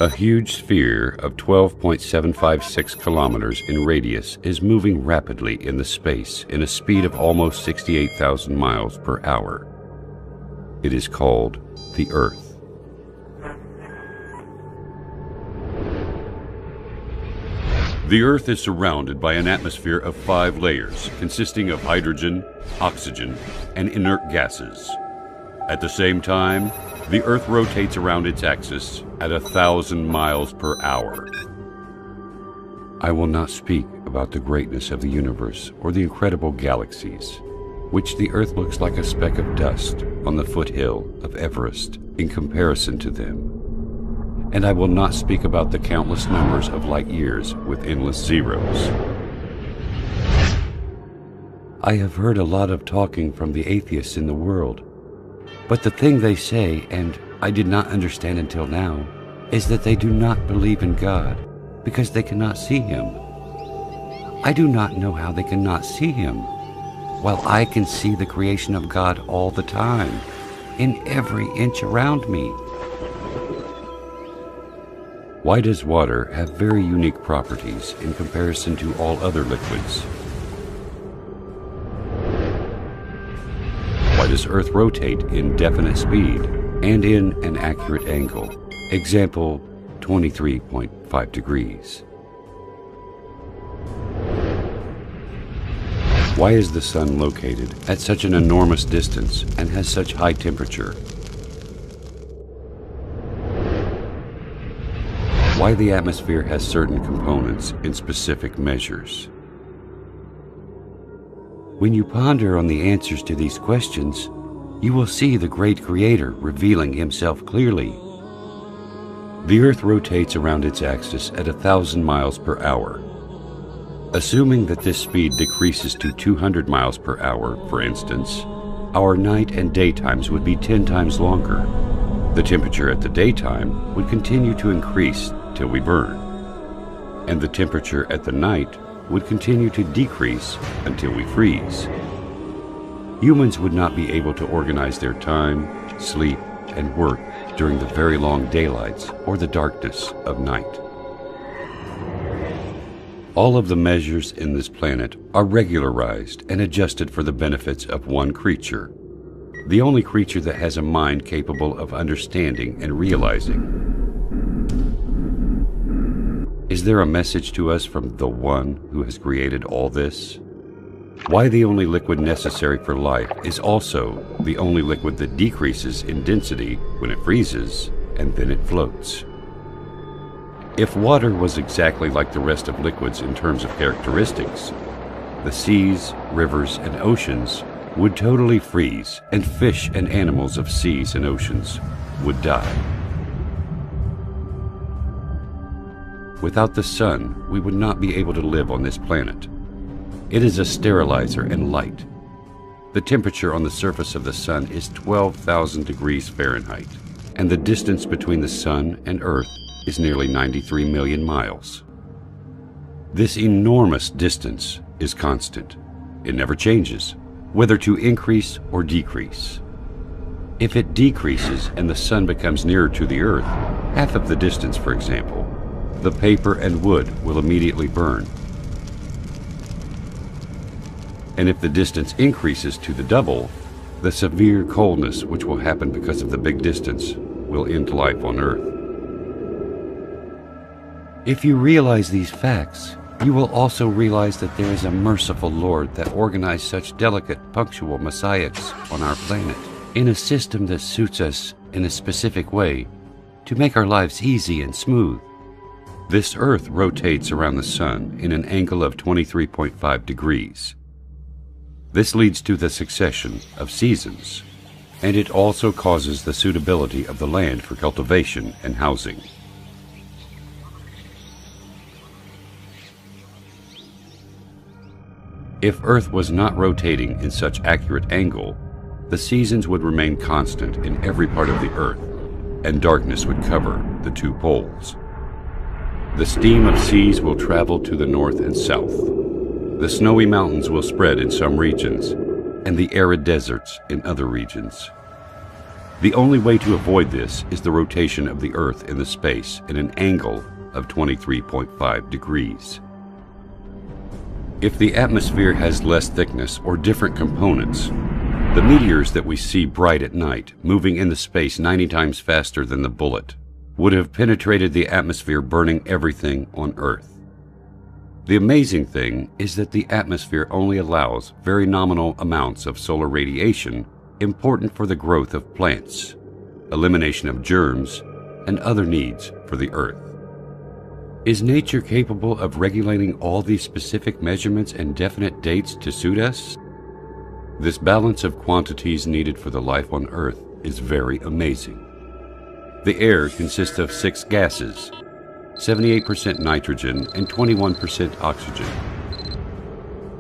A huge sphere of 12.756 kilometers in radius is moving rapidly in the space in a speed of almost 68,000 miles per hour. It is called the Earth. The Earth is surrounded by an atmosphere of 5 layers consisting of hydrogen, oxygen, and inert gases. At the same time, the Earth rotates around its axis at 1,000 miles per hour. I will not speak about the greatness of the universe or the incredible galaxies, which the Earth looks like a speck of dust on the foothill of Everest in comparison to them. And I will not speak about the countless numbers of light years with endless zeros. I have heard a lot of talking from the atheists in the world. But the thing they say, and I did not understand until now, is that they do not believe in God because they cannot see Him. I do not know how they cannot see Him, while I can see the creation of God all the time, in every inch around me. Why does water have very unique properties in comparison to all other liquids? Why does Earth rotate in definite speed and in an accurate angle? Example, 23.5 degrees. Why is the Sun located at such an enormous distance and has such high temperature? Why the atmosphere has certain components in specific measures? When you ponder on the answers to these questions, you will see the great Creator revealing Himself clearly. The Earth rotates around its axis at 1,000 miles per hour. Assuming that this speed decreases to 200 miles per hour, for instance, our night and daytimes would be 10 times longer. The temperature at the daytime would continue to increase till we burn, and the temperature at the night would continue to decrease until we freeze. Humans would not be able to organize their time, sleep, and work during the very long daylights or the darkness of night. All of the measures in this planet are regularized and adjusted for the benefits of one creature, the only creature that has a mind capable of understanding and realizing. Is there a message to us from the One who has created all this? Why the only liquid necessary for life is also the only liquid that decreases in density when it freezes and then it floats. If water was exactly like the rest of liquids in terms of characteristics, the seas, rivers, and oceans would totally freeze, and fish and animals of seas and oceans would die. Without the Sun, we would not be able to live on this planet. It is a sterilizer and light. The temperature on the surface of the Sun is 12,000 degrees Fahrenheit, and the distance between the Sun and Earth is nearly 93 million miles. This enormous distance is constant. It never changes, whether to increase or decrease. If it decreases and the Sun becomes nearer to the Earth, half of the distance, for example, the paper and wood will immediately burn. And if the distance increases to the double, the severe coldness which will happen because of the big distance will end life on Earth. If you realize these facts, you will also realize that there is a merciful Lord that organized such delicate, punctual messiahs on our planet in a system that suits us in a specific way to make our lives easy and smooth. This Earth rotates around the Sun in an angle of 23.5 degrees. This leads to the succession of seasons, and it also causes the suitability of the land for cultivation and housing. If Earth was not rotating in such accurate angle, the seasons would remain constant in every part of the Earth, and darkness would cover the 2 poles. The steam of seas will travel to the north and south. The snowy mountains will spread in some regions, and the arid deserts in other regions. The only way to avoid this is the rotation of the Earth in the space in an angle of 23.5 degrees. If the atmosphere has less thickness or different components, the meteors that we see bright at night, moving in the space 90 times faster than the bullet, would have penetrated the atmosphere, burning everything on Earth. The amazing thing is that the atmosphere only allows very nominal amounts of solar radiation important for the growth of plants, elimination of germs, and other needs for the Earth. Is nature capable of regulating all these specific measurements and definite dates to suit us? This balance of quantities needed for the life on Earth is very amazing. The air consists of 6 gases, 78% nitrogen and 21% oxygen.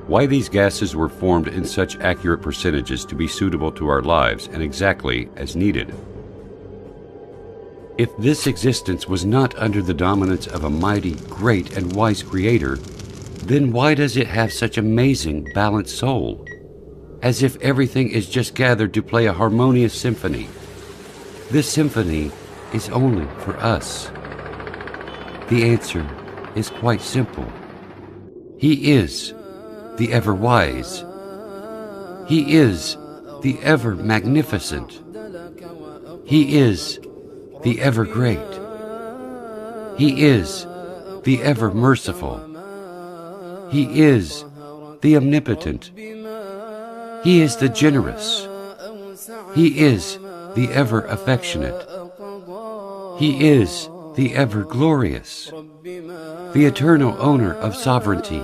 Why these gases were formed in such accurate percentages to be suitable to our lives and exactly as needed? If this existence was not under the dominance of a mighty, great, and wise Creator, then why does it have such amazing, balanced soul? As if everything is just gathered to play a harmonious symphony. This symphony is only for us. The answer is quite simple. He is the ever-wise. He is the ever-magnificent. He is the ever-great. He is the ever-merciful. He is the omnipotent. He is the generous. He is the ever-affectionate. He is the ever-glorious, the eternal owner of sovereignty,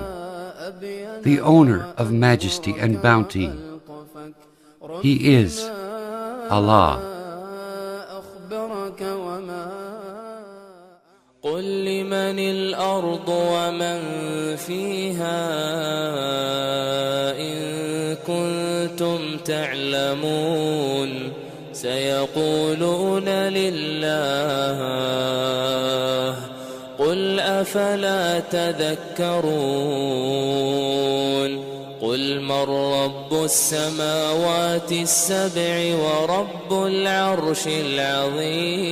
the owner of majesty and bounty. He is Allah. قل لمن الأرض ومن فيها إن كنتم تعلمون سيقولون لله قل أفلا تذكرون قل من رب السماوات السبع ورب العرش العظيم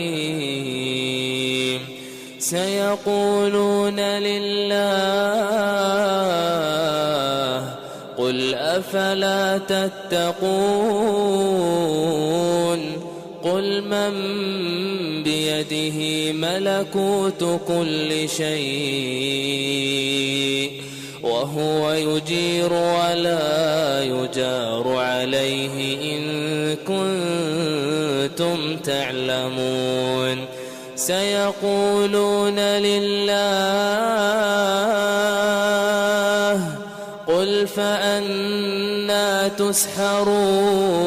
سيقولون لله قل أفلا تتقون قل من بيده ملكوت كل شيء وهو يجير ولا يجار عليه إن كنتم تعلمون سيقولون لله قل فأنى تسحرون